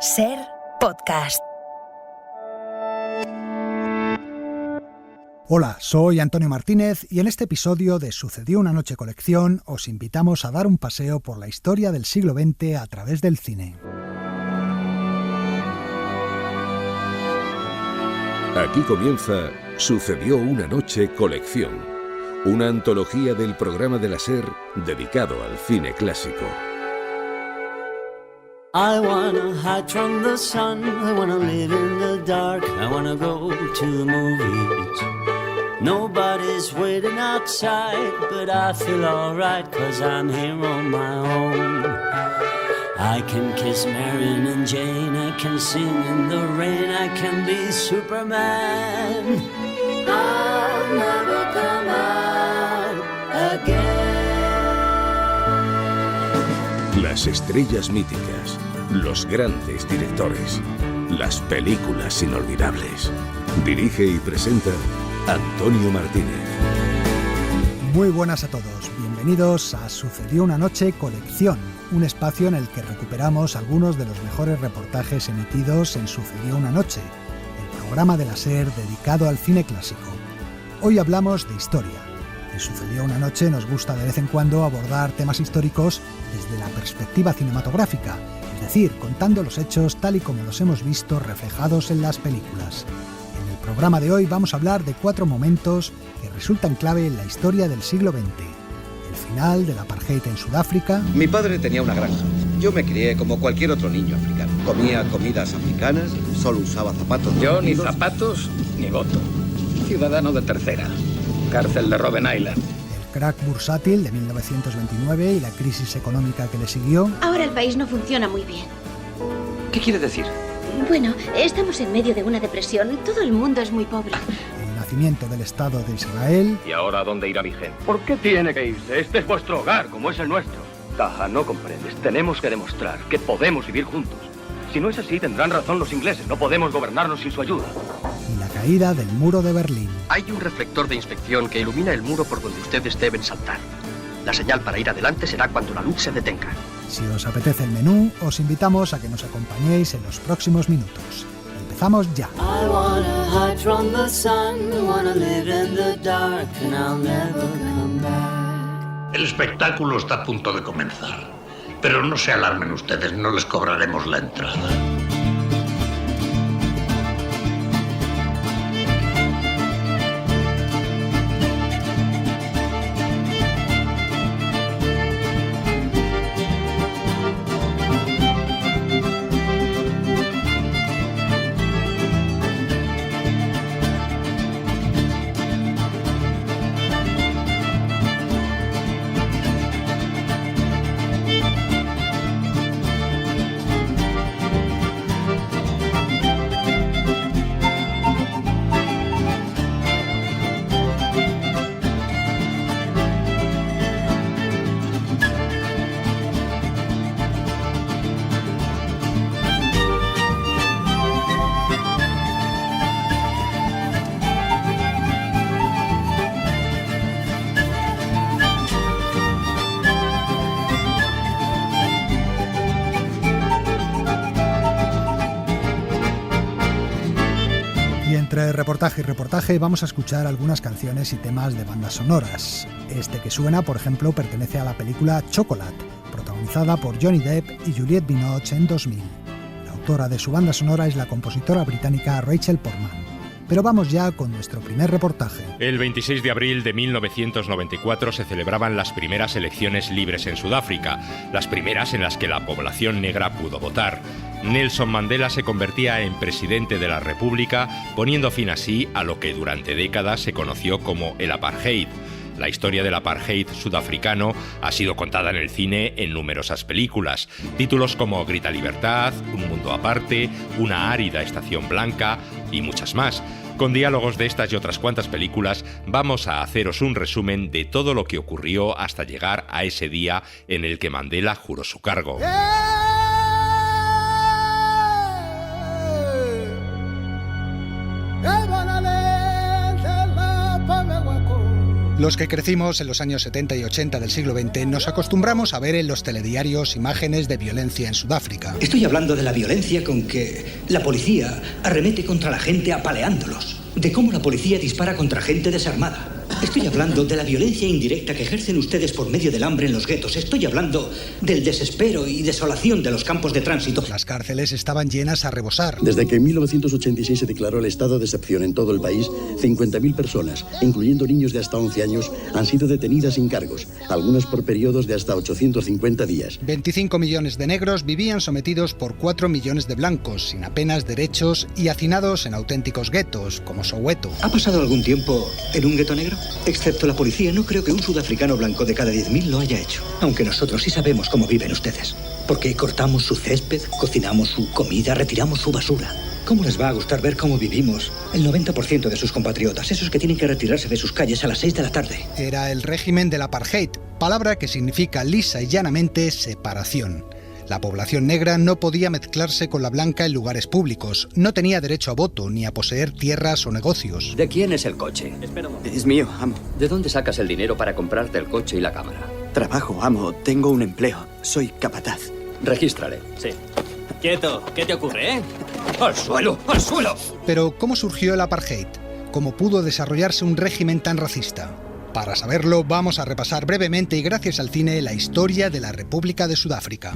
Ser Podcast. Hola, soy Antonio Martínez y en este episodio de Sucedió una noche colección os invitamos a dar un paseo por la historia del siglo XX a través del cine. Aquí comienza Sucedió una noche colección, una antología del programa de la SER dedicado al cine clásico. I wanna hide from the sun, I wanna live in the dark, I wanna go to the movies. Nobody's waiting outside, but I feel alright, 'cause I'm here on my own. I can kiss Marion and Jane, I can sing in the rain, I can be Superman. I'll never come out again. Las estrellas míticas, los grandes directores, las películas inolvidables. Dirige y presenta Antonio Martínez. Muy buenas a todos, bienvenidos a Sucedió una noche colección, un espacio en el que recuperamos algunos de los mejores reportajes emitidos en Sucedió una noche, el programa de la SER dedicado al cine clásico. Hoy hablamos de historia. En Sucedió una noche nos gusta de vez en cuando abordar temas históricos desde la perspectiva cinematográfica, es decir, contando los hechos tal y como los hemos visto reflejados en las películas. En el programa de hoy vamos a hablar de 4 momentos que resultan clave en la historia del siglo XX. El final del apartheid en Sudáfrica. Mi padre tenía una granja. Yo me crié como cualquier otro niño africano. Comía comidas africanas, solo usaba zapatos. Yo ni zapatos ni voto. Ciudadano de tercera. Cárcel de Robben Island. El crack bursátil de 1929 y la crisis económica que le siguió. Ahora el país no funciona muy bien. ¿Qué quiere decir? Bueno, estamos en medio de una depresión. Todo el mundo es muy pobre. El nacimiento del Estado de Israel. ¿Y ahora dónde irá mi gente? ¿Por qué tiene que irse? Este es vuestro hogar, como es el nuestro. Taja, no comprendes. Tenemos que demostrar que podemos vivir juntos. Si no es así, tendrán razón los ingleses. No podemos gobernarnos sin su ayuda. Y la caída del muro de Berlín. Hay un reflector de inspección que ilumina el muro por donde ustedes deben saltar. La señal para ir adelante será cuando la luz se detenga. Si os apetece el menú, os invitamos a que nos acompañéis en los próximos minutos. Empezamos ya. I wanna hide from the sun, I wanna live in the dark, and I'll never come back. El espectáculo está a punto de comenzar, pero no se alarmen ustedes, no les cobraremos la entrada. Entre reportaje y reportaje vamos a escuchar algunas canciones y temas de bandas sonoras. Este que suena, por ejemplo, pertenece a la película Chocolate, protagonizada por Johnny Depp y Juliette Binoche en 2000. La autora de su banda sonora es la compositora británica Rachel Portman. Pero vamos ya con nuestro primer reportaje. El 26 de abril de 1994 se celebraban las primeras elecciones libres en Sudáfrica, las primeras en las que la población negra pudo votar. Nelson Mandela se convertía en presidente de la República, poniendo fin así a lo que durante décadas se conoció como el apartheid. La historia del apartheid sudafricano ha sido contada en el cine en numerosas películas. Títulos como Grita Libertad, Un mundo aparte, Una árida estación blanca y muchas más. Con diálogos de estas y otras cuantas películas, vamos a haceros un resumen de todo lo que ocurrió hasta llegar a ese día en el que Mandela juró su cargo. Los que crecimos en los años 70 y 80 del siglo XX nos acostumbramos a ver en los telediarios imágenes de violencia en Sudáfrica. Estoy hablando de la violencia con que la policía arremete contra la gente apaleándolos, de cómo la policía dispara contra gente desarmada. Estoy hablando de la violencia indirecta que ejercen ustedes por medio del hambre en los guetos. Estoy hablando del desespero y desolación de los campos de tránsito. Las cárceles estaban llenas a rebosar. Desde que en 1986 se declaró el estado de excepción en todo el país, 50.000 personas, incluyendo niños de hasta 11 años, han sido detenidas sin cargos, algunas por periodos de hasta 850 días. 25 millones de negros vivían sometidos por 4 millones de blancos, sin apenas derechos y hacinados en auténticos guetos, como Soweto. ¿Ha pasado algún tiempo en un gueto negro? Excepto la policía, no creo que un sudafricano blanco de cada 10.000 lo haya hecho. Aunque nosotros sí sabemos cómo viven ustedes. Porque cortamos su césped, cocinamos su comida, retiramos su basura. ¿Cómo les va a gustar ver cómo vivimos el 90% de sus compatriotas, esos que tienen que retirarse de sus calles a las 6 de la tarde? Era el régimen del apartheid, palabra que significa lisa y llanamente separación. La población negra no podía mezclarse con la blanca en lugares públicos, no tenía derecho a voto ni a poseer tierras o negocios. ¿De quién es el coche? Es mío, amo. ¿De dónde sacas el dinero para comprarte el coche y la cámara? Trabajo, amo. Tengo un empleo. Soy capataz. Regístrale. Sí. Quieto. ¿Qué te ocurre, eh? ¡Al suelo! ¡Al suelo! Pero, ¿cómo surgió el apartheid? ¿Cómo pudo desarrollarse un régimen tan racista? Para saberlo, vamos a repasar brevemente y gracias al cine la historia de la República de Sudáfrica.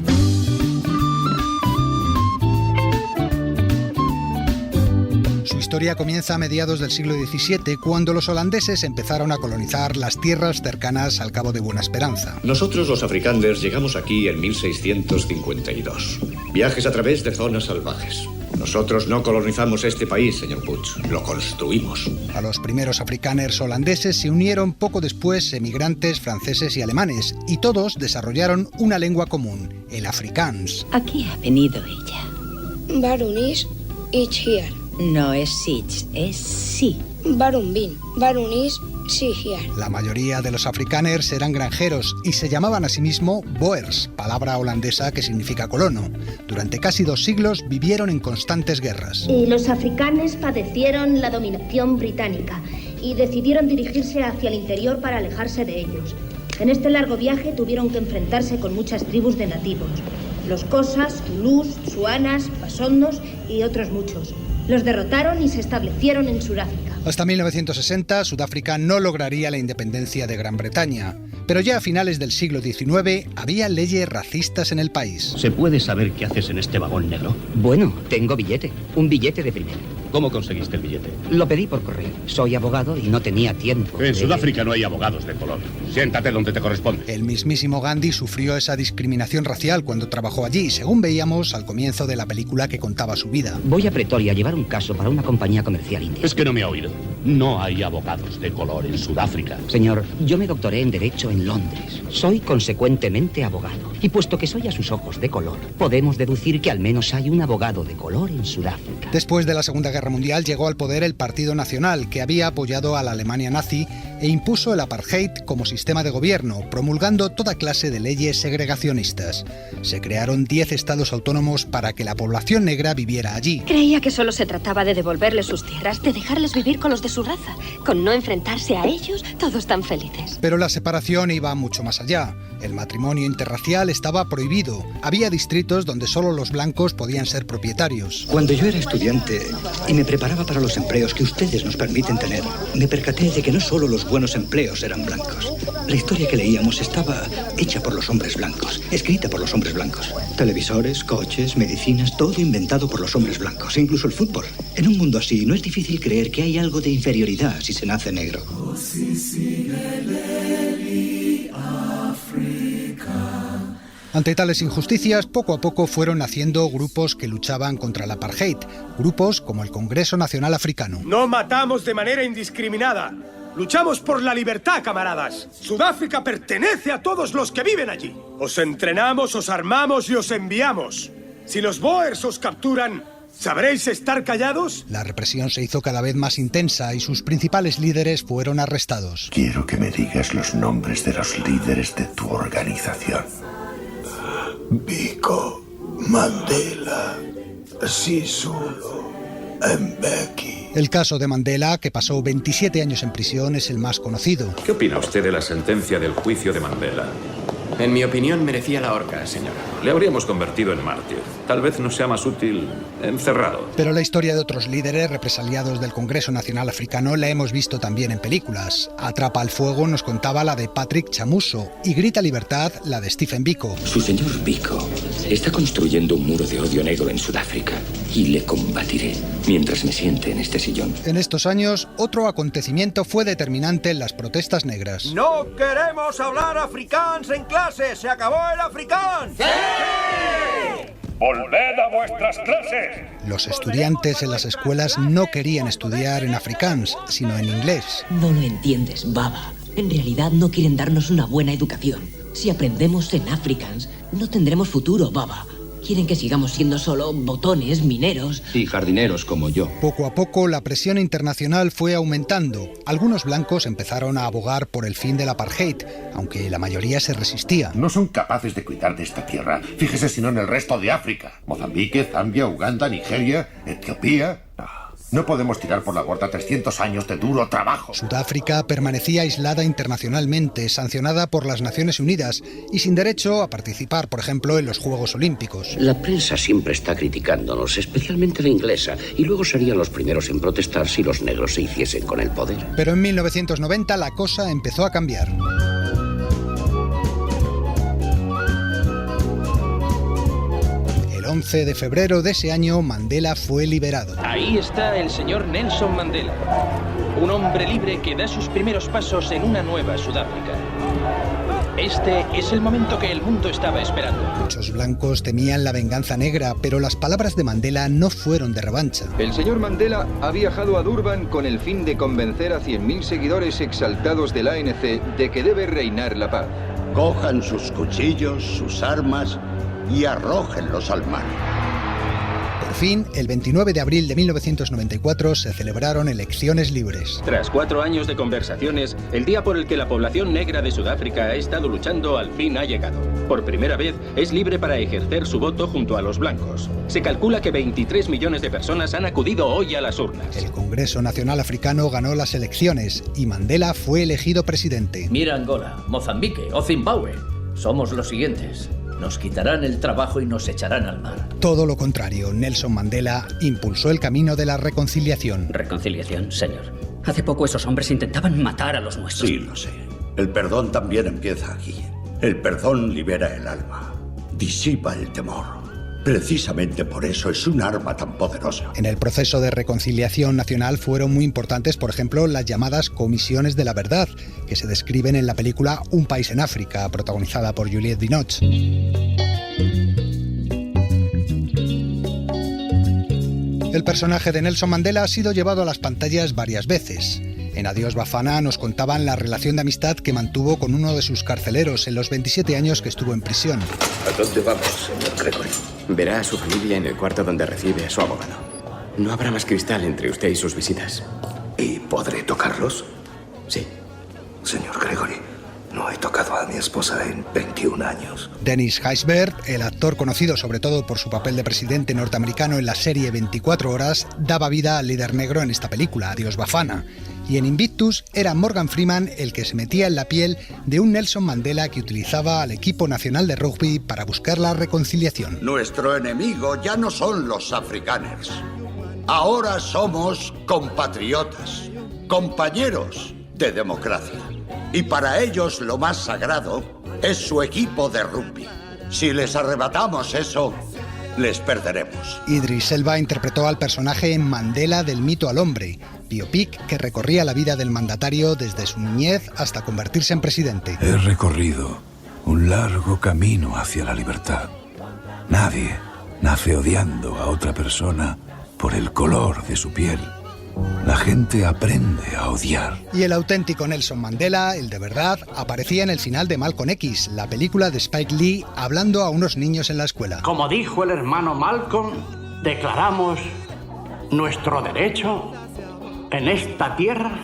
Su historia comienza a mediados del siglo XVII, cuando los holandeses empezaron a colonizar las tierras cercanas al Cabo de Buena Esperanza. Nosotros, los afrikaners, llegamos aquí en 1652. Viajes a través de zonas salvajes. Nosotros no colonizamos este país, señor Puig, lo construimos. A los primeros afrikaners holandeses se unieron poco después emigrantes franceses y alemanes, y todos desarrollaron una lengua común, el afrikaans. Aquí ha venido ella. Baronis ich hier. No es sich, es sí. Baron bin. Baronis sí hier. La mayoría de los afrikaners eran granjeros y se llamaban a sí mismos boers, palabra holandesa que significa colono. Durante casi 2 siglos vivieron en constantes guerras. Los africanes padecieron la dominación británica y decidieron dirigirse hacia el interior para alejarse de ellos. En este largo viaje tuvieron que enfrentarse con muchas tribus de nativos. Los Xhosas, Zulús, Suanas, Basondos y otros muchos. Los derrotaron y se establecieron en Sudáfrica. Hasta 1960, Sudáfrica no lograría la independencia de Gran Bretaña. Pero ya a finales del siglo XIX había leyes racistas en el país. ¿Se puede saber qué haces en este vagón negro? Bueno, tengo billete. Un billete de primera. ¿Cómo conseguiste el billete? Lo pedí por correo. Soy abogado y no tenía tiempo. En Sudáfrica no hay abogados de color. Siéntate donde te corresponde. El mismísimo Gandhi sufrió esa discriminación racial cuando trabajó allí, según veíamos al comienzo de la película que contaba su vida. Voy a Pretoria a llevar un caso para una compañía comercial india. Es que no me ha oído. No hay abogados de color en Sudáfrica. Señor, yo me doctoré en Derecho en Londres. Soy consecuentemente abogado. Y puesto que soy a sus ojos de color, podemos deducir que al menos hay un abogado de color en Sudáfrica. Después de la Segunda Guerra Mundial llegó al poder el Partido Nacional, que había apoyado a la Alemania nazi e impuso el apartheid como sistema de gobierno, promulgando toda clase de leyes segregacionistas. Se crearon 10 estados autónomos para que la población negra viviera allí. Creía que solo se trataba de devolverles sus tierras, de dejarles vivir con los de su raza. Con no enfrentarse a ellos, todos tan felices. Pero la separación iba mucho más allá. El matrimonio interracial estaba prohibido. Había distritos donde solo los blancos podían ser propietarios. Cuando yo era estudiante y me preparaba para los empleos que ustedes nos permiten tener, me percaté de que no solo los buenos empleos eran blancos. La historia que leíamos estaba hecha por los hombres blancos, escrita por los hombres blancos. Televisores, coches, medicinas, todo inventado por los hombres blancos, incluso el fútbol. En un mundo así, no es difícil creer que hay algo de inferioridad si se nace negro. Ante tales injusticias, poco a poco fueron naciendo grupos que luchaban contra el apartheid, grupos como el Congreso Nacional Africano. No matamos de manera indiscriminada. Luchamos por la libertad, camaradas. Sudáfrica pertenece a todos los que viven allí. Os entrenamos, os armamos y os enviamos. Si los Boers os capturan, ¿sabréis estar callados? La represión se hizo cada vez más intensa y sus principales líderes fueron arrestados. Quiero que me digas los nombres de los líderes de tu organización. Biko, Mandela, Sisulu, Mbeki. El caso de Mandela, que pasó 27 años en prisión, es el más conocido. ¿Qué opina usted de la sentencia del juicio de Mandela? En mi opinión, merecía la horca, señora. Le habríamos convertido en mártir. Tal vez nos sea más útil encerrado. Pero la historia de otros líderes represaliados del Congreso Nacional Africano la hemos visto también en películas. Atrapa al fuego nos contaba la de Patrick Chamusso y Grita Libertad la de Stephen Biko. Su señor Biko está construyendo un muro de odio negro en Sudáfrica y le combatiré mientras me siente en este sillón. En estos años, otro acontecimiento fue determinante en las protestas negras. ¡No queremos hablar afrikaans en clase! ¡Se acabó el afrikaans! ¡Sí! ¡Volved a vuestras clases! Los estudiantes en las escuelas no querían estudiar en afrikaans, sino en inglés. No lo entiendes, Baba. En realidad no quieren darnos una buena educación. Si aprendemos en afrikaans, no tendremos futuro, Baba. Quieren que sigamos siendo solo botones, mineros y jardineros como yo. Poco a poco la presión internacional fue aumentando. Algunos blancos empezaron a abogar por el fin del apartheid, aunque la mayoría se resistía. No son capaces de cuidar de esta tierra. Fíjese si no en el resto de África. Mozambique, Zambia, Uganda, Nigeria, Etiopía. No podemos tirar por la borda 300 años de duro trabajo. Sudáfrica permanecía aislada internacionalmente, sancionada por las Naciones Unidas y sin derecho a participar, por ejemplo, en los Juegos Olímpicos. La prensa siempre está criticándonos, especialmente la inglesa, y luego serían los primeros en protestar si los negros se hiciesen con el poder. Pero en 1990 la cosa empezó a cambiar. El 11 de febrero de ese año, Mandela fue liberado. Ahí está el señor Nelson Mandela, un hombre libre que da sus primeros pasos en una nueva Sudáfrica. Este es el momento que el mundo estaba esperando. Muchos blancos temían la venganza negra, pero las palabras de Mandela no fueron de revancha. El señor Mandela ha viajado a Durban con el fin de convencer a 100.000 seguidores exaltados del ANC de que debe reinar la paz. Cojan sus cuchillos, sus armas y arrójenlos al mar. Por fin, el 29 de abril de 1994 se celebraron elecciones libres. Tras 4 años de conversaciones, el día por el que la población negra de Sudáfrica ha estado luchando al fin ha llegado. Por primera vez, es libre para ejercer su voto junto a los blancos. Se calcula que 23 millones de personas han acudido hoy a las urnas. El Congreso Nacional Africano ganó las elecciones y Mandela fue elegido presidente. Mira Angola, Mozambique o Zimbabue. Somos los siguientes. Nos quitarán el trabajo y nos echarán al mar. Todo lo contrario, Nelson Mandela impulsó el camino de la reconciliación. ¿Reconciliación, señor? Hace poco esos hombres intentaban matar a los nuestros. Sí, lo sé. El perdón también empieza aquí. El perdón libera el alma, disipa el temor. Precisamente por eso es un arma tan poderosa. En el proceso de reconciliación nacional fueron muy importantes, por ejemplo, las llamadas comisiones de la verdad, que se describen en la película Un país en África, protagonizada por Juliette Binoche. El personaje de Nelson Mandela ha sido llevado a las pantallas varias veces. En Adiós Bafana nos contaban la relación de amistad que mantuvo con uno de sus carceleros en los 27 años que estuvo en prisión. ¿A dónde vamos, señor Gregory? Verá a su familia en el cuarto donde recibe a su abogado. No habrá más cristal entre usted y sus visitas. ¿Y podré tocarlos? Sí. Señor Gregory, no he tocado a mi esposa en 21 años. Dennis Haysbert, el actor conocido sobre todo por su papel de presidente norteamericano en la serie 24 horas, daba vida al líder negro en esta película, Adiós Bafana. Y en Invictus era Morgan Freeman el que se metía en la piel de un Nelson Mandela que utilizaba al equipo nacional de rugby para buscar la reconciliación. Nuestro enemigo ya no son los afrikaners. Ahora somos compatriotas, compañeros de democracia. Y para ellos lo más sagrado es su equipo de rugby. Si les arrebatamos eso, les perderemos. Idris Elba interpretó al personaje en Mandela del mito al hombre, biopic que recorría la vida del mandatario desde su niñez hasta convertirse en presidente. He recorrido un largo camino hacia la libertad. Nadie nace odiando a otra persona por el color de su piel. La gente aprende a odiar. Y el auténtico Nelson Mandela, el de verdad, aparecía en el final de Malcolm X, la película de Spike Lee, hablando a unos niños en la escuela. Como dijo el hermano Malcolm, declaramos nuestro derecho en esta tierra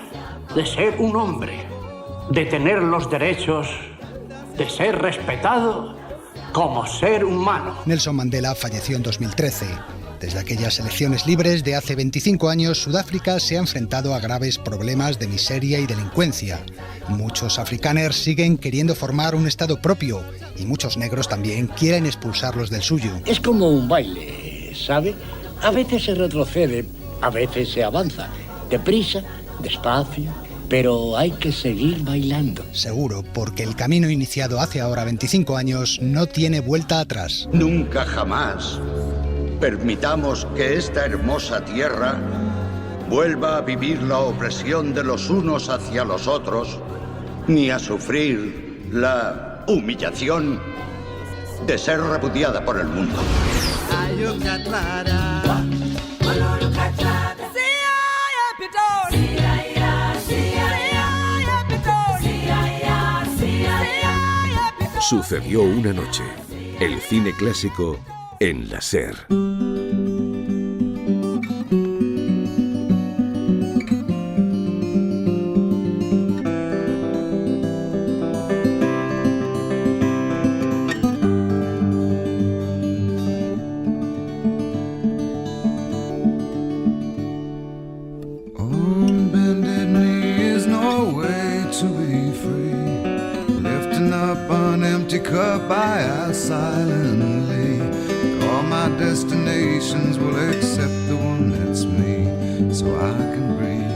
de ser un hombre, de tener los derechos de ser respetado como ser humano. Nelson Mandela falleció en 2013. Desde aquellas elecciones libres de hace 25 años, Sudáfrica se ha enfrentado a graves problemas de miseria y delincuencia. Muchos afrikaners siguen queriendo formar un estado propio y muchos negros también quieren expulsarlos del suyo. Es como un baile, ¿sabe? A veces se retrocede, a veces se avanza. Deprisa, despacio, pero hay que seguir bailando. Seguro, porque el camino iniciado hace ahora 25 años no tiene vuelta atrás. Nunca jamás permitamos que esta hermosa tierra vuelva a vivir la opresión de los unos hacia los otros, ni a sufrir la humillación de ser repudiada por el mundo. Sucedió una noche. El cine clásico en la SER. Silently, all my destinations will accept the one that's me, so I can breathe.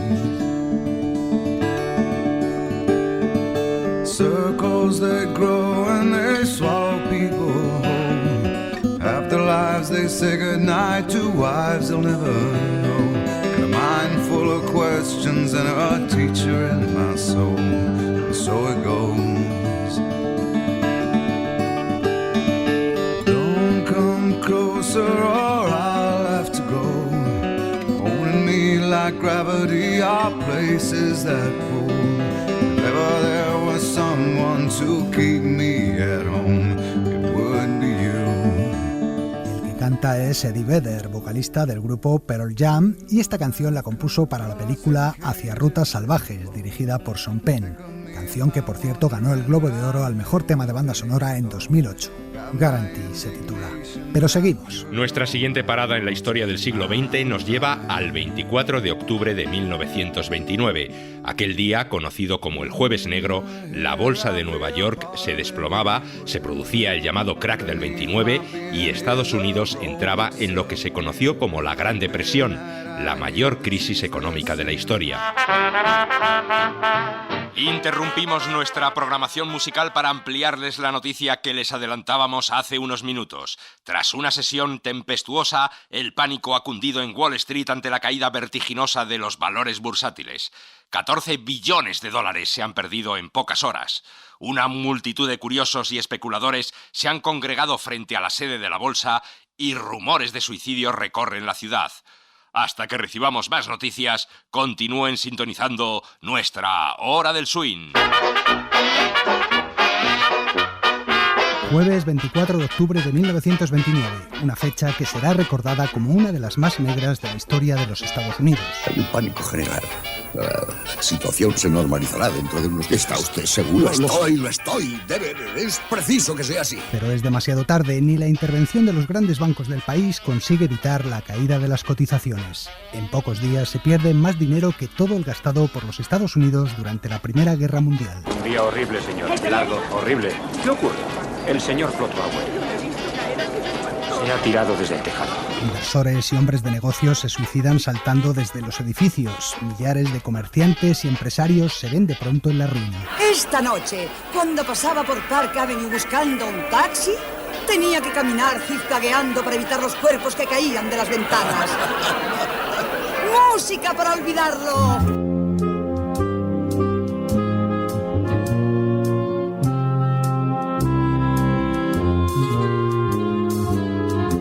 Circles they grow and they swallow people whole. After lives they say goodnight to wives they'll never know. And a mind full of questions and a teacher in my soul. And so it goes. Closer or I'll have to go. Holding me like gravity are places that pull. If ever there was someone to keep me at home, it would be you. El que canta es Eddie Vedder, vocalista del grupo Pearl Jam, y esta canción la compuso para la película Hacia Rutas Salvajes, dirigida por Sean Penn. Canción que, por cierto, ganó el Globo de Oro al mejor tema de banda sonora en 2008. Guarantee se titula. Pero seguimos. Nuestra siguiente parada en la historia del siglo XX nos lleva al 24 de octubre de 1929. Aquel día, conocido como el Jueves Negro, la bolsa de Nueva York se desplomaba, se producía el llamado crack del 29 y Estados Unidos entraba en lo que se conoció como la Gran Depresión, la mayor crisis económica de la historia. Interrumpimos nuestra programación musical para ampliarles la noticia que les adelantábamos hace unos minutos. Tras una sesión tempestuosa, el pánico ha cundido en Wall Street ante la caída vertiginosa de los valores bursátiles. 14 billones de dólares se han perdido en pocas horas. Una multitud de curiosos y especuladores se han congregado frente a la sede de la bolsa y rumores de suicidio recorren la ciudad. Hasta que recibamos más noticias, continúen sintonizando nuestra Hora del Swing. Jueves 24 de octubre de 1929, una fecha que será recordada como una de las más negras de la historia de los Estados Unidos. Hay un pánico general. La situación se normalizará dentro de unos días. ¿Está usted seguro? Lo estoy. Es preciso que sea así. Pero es demasiado tarde. Ni la intervención de los grandes bancos del país consigue evitar la caída de las cotizaciones. En pocos días se pierde más dinero que todo el gastado por los Estados Unidos durante la Primera Guerra Mundial. Un día horrible, señor. Largo, horrible. ¿Qué ocurre? El señor Flottbauer se ha tirado desde el tejado. Inversores y hombres de negocios se suicidan saltando desde los edificios. Millares de comerciantes y empresarios se ven de pronto en la ruina. Esta noche, cuando pasaba por Park Avenue buscando un taxi, tenía que caminar zigzagueando para evitar los cuerpos que caían de las ventanas. ¡Música para olvidarlo!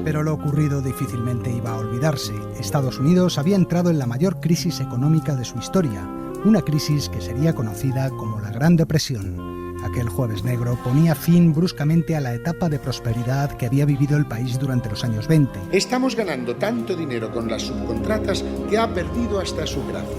Pero lo ocurrido difícilmente iba a olvidarse. Estados Unidos había entrado en la mayor crisis económica de su historia, una crisis que sería conocida como la Gran Depresión. Aquel Jueves Negro ponía fin bruscamente a la etapa de prosperidad que había vivido el país durante los años 20. Estamos ganando tanto dinero con las subcontratas que ha perdido hasta su gracia.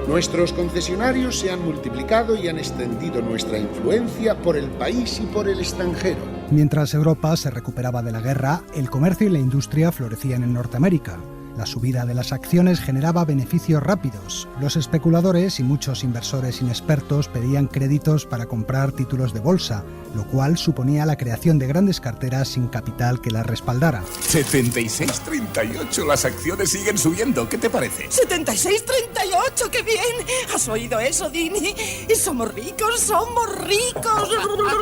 Nuestros concesionarios se han multiplicado y han extendido nuestra influencia por el país y por el extranjero. Mientras Europa se recuperaba de la guerra, el comercio y la industria florecían en Norteamérica. La subida de las acciones generaba beneficios rápidos. Los especuladores y muchos inversores inexpertos pedían créditos para comprar títulos de bolsa, lo cual suponía la creación de grandes carteras sin capital que las respaldara. 76,38, las acciones siguen subiendo, ¿qué te parece? 76,38, ¡qué bien! ¿Has oído eso, Dini? ¡Somos ricos, somos ricos!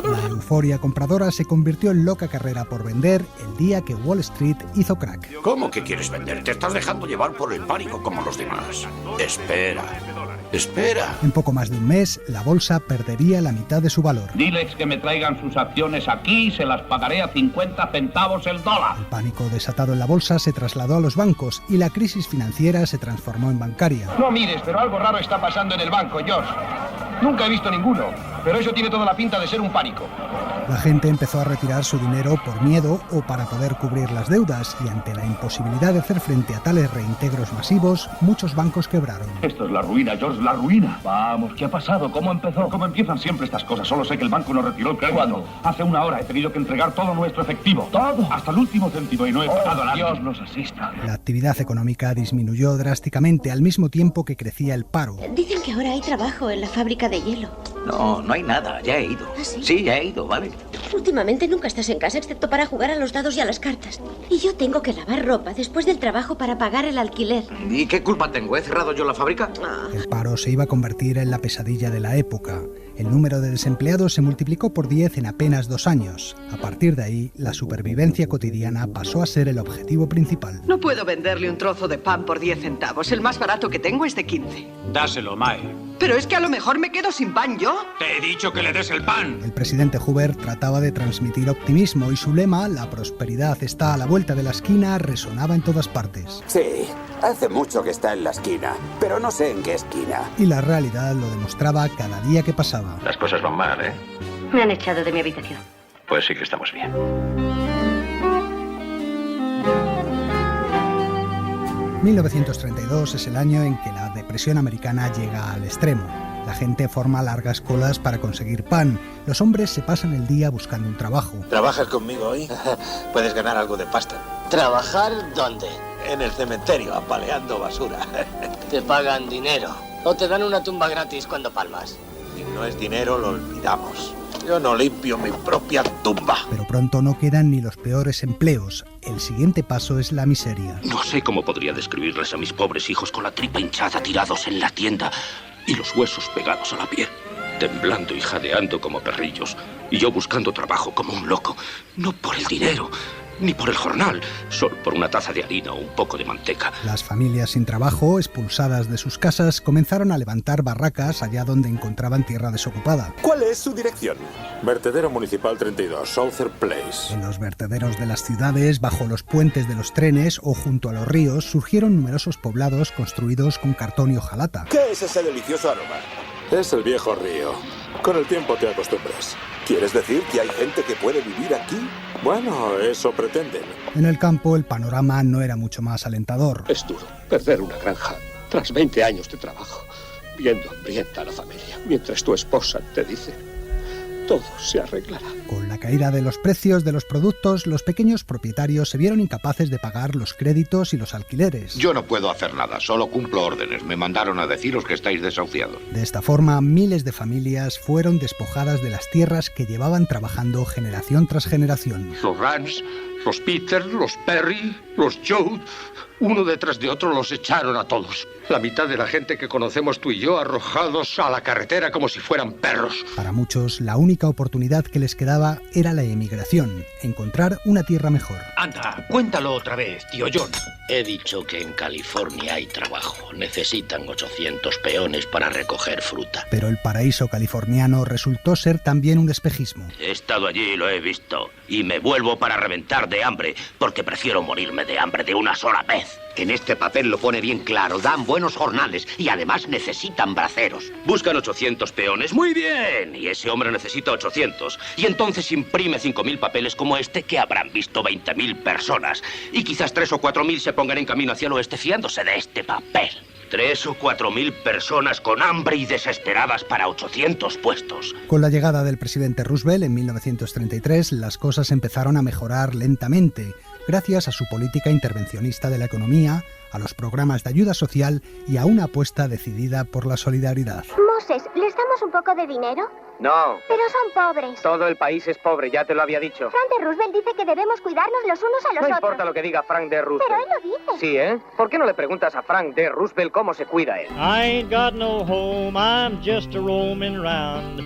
La euforia compradora se convirtió en loca carrera por vender el día que Wall Street hizo crack. ¿Cómo que quieres vender? Te estás dejando llevar por el pánico como los demás. Espera. En poco más de un mes, la bolsa perdería la mitad de su valor. Diles que me traigan sus acciones aquí y se las pagaré a 50 centavos el dólar. El pánico desatado en la bolsa se trasladó a los bancos y la crisis financiera se transformó en bancaria. No mires, pero algo raro está pasando en el banco, George. Nunca he visto ninguno, pero eso tiene toda la pinta de ser un pánico. La gente empezó a retirar su dinero por miedo o para poder cubrir las deudas, y ante la imposibilidad de hacer frente a tales reintegros masivos, muchos bancos quebraron. Esto es la ruina, George, la ruina. Vamos, ¿qué ha pasado? ¿Cómo empezó? ¿Cómo empiezan siempre estas cosas? Solo sé que el banco nos retiró el crédito. ¿Cuándo? Hace una hora he tenido que entregar todo nuestro efectivo. ¿Todo? Hasta el último céntimo, y no he pagado nada. Dios nos asista. La actividad económica disminuyó drásticamente al mismo tiempo que crecía el paro. Dicen que ahora hay trabajo en la fábrica de hielo. No hay nada, ya he ido. ¿Ah, sí? Sí, ya he ido, ¿vale? Últimamente nunca estás en casa excepto para jugar a los dados y a las cartas. Y yo tengo que lavar ropa después del trabajo para pagar el alquiler. ¿Y qué culpa tengo? ¿He cerrado yo la fábrica? El paro se iba a convertir en la pesadilla de la época. El número de desempleados se multiplicó por 10 en apenas 2 años. A partir de ahí, la supervivencia cotidiana pasó a ser el objetivo principal. No puedo venderle un trozo de pan por 10 centavos. El más barato que tengo es de 15. Dáselo, Mae. Pero es que a lo mejor me quedo sin pan yo. Te he dicho que le des el pan. El presidente Hoover trataba de transmitir optimismo y su lema, la prosperidad está a la vuelta de la esquina, resonaba en todas partes. Sí, hace mucho que está en la esquina, pero no sé en qué esquina. Y la realidad lo demostraba cada día que pasaba. Las cosas van mal, ¿eh? Me han echado de mi habitación. Pues sí que estamos bien. 1932 es el año en que la depresión americana llega al extremo. La gente forma largas colas para conseguir pan. Los hombres se pasan el día buscando un trabajo. ¿Trabajas conmigo hoy? Puedes ganar algo de pasta. ¿Trabajar dónde? En el cementerio, apaleando basura. Te pagan dinero. O te dan una tumba gratis cuando palmas. Si no es dinero, lo olvidamos. Yo no limpio mi propia tumba. Pero pronto no quedan ni los peores empleos. El siguiente paso es la miseria. No sé cómo podría describirles a mis pobres hijos con la tripa hinchada tirados en la tienda y los huesos pegados a la piel, temblando y jadeando como perrillos, y yo buscando trabajo como un loco, no por el dinero, ni por el jornal, solo por una taza de harina o un poco de manteca. Las familias sin trabajo, expulsadas de sus casas, comenzaron a levantar barracas allá donde encontraban tierra desocupada. ¿Cuál es su dirección? Vertedero Municipal 32, Souther Place. En los vertederos de las ciudades, bajo los puentes de los trenes o junto a los ríos, surgieron numerosos poblados construidos con cartón y hojalata. ¿Qué es ese delicioso aroma? Es el viejo río. Con el tiempo te acostumbras. ¿Quieres decir que hay gente que puede vivir aquí? Bueno, eso pretenden. En el campo el panorama no era mucho más alentador. Es duro perder una granja tras 20 años de trabajo, viendo hambrienta a la familia, mientras tu esposa te dice, todo se arreglará. Con la caída de los precios de los productos, los pequeños propietarios se vieron incapaces de pagar los créditos y los alquileres. Yo no puedo hacer nada, solo cumplo órdenes. Me mandaron a deciros que estáis desahuciados. De esta forma, miles de familias fueron despojadas de las tierras que llevaban trabajando generación tras generación. Los Rance, los Peter, los Perry, los Joe, uno detrás de otro los echaron a todos. La mitad de la gente que conocemos tú y yo arrojados a la carretera como si fueran perros. Para muchos, la única oportunidad que les quedaba era la emigración, encontrar una tierra mejor. Anda, cuéntalo otra vez, tío John. He dicho que en California hay trabajo. Necesitan 800 peones para recoger fruta. Pero el paraíso californiano resultó ser también un espejismo. He estado allí y lo he visto. Y me vuelvo para reventar de hambre, porque prefiero morirme de hambre de una sola vez. En este papel lo pone bien claro. Dan buenos jornales y además necesitan braceros. Buscan 800 peones. ¡Muy bien! Y ese hombre necesita 800. Y entonces imprime 5.000 papeles como este que habrán visto 20.000 personas. Y quizás 3 o 4.000 se pongan en camino hacia el oeste fiándose de este papel. 3 o 4 mil personas con hambre y desesperadas para 800 puestos. Con la llegada del presidente Roosevelt en 1933, las cosas empezaron a mejorar lentamente, gracias a su política intervencionista de la economía, a los programas de ayuda social y a una apuesta decidida por la solidaridad. Moses, ¿les damos un poco de dinero? No. Pero son pobres. Todo el país es pobre, ya te lo había dicho. Frank D. Roosevelt dice que debemos cuidarnos los unos a los otros. No importa lo que diga Frank D. Roosevelt. Pero él lo dice. Sí, ¿eh? ¿Por qué no le preguntas a Frank D. Roosevelt cómo se cuida él?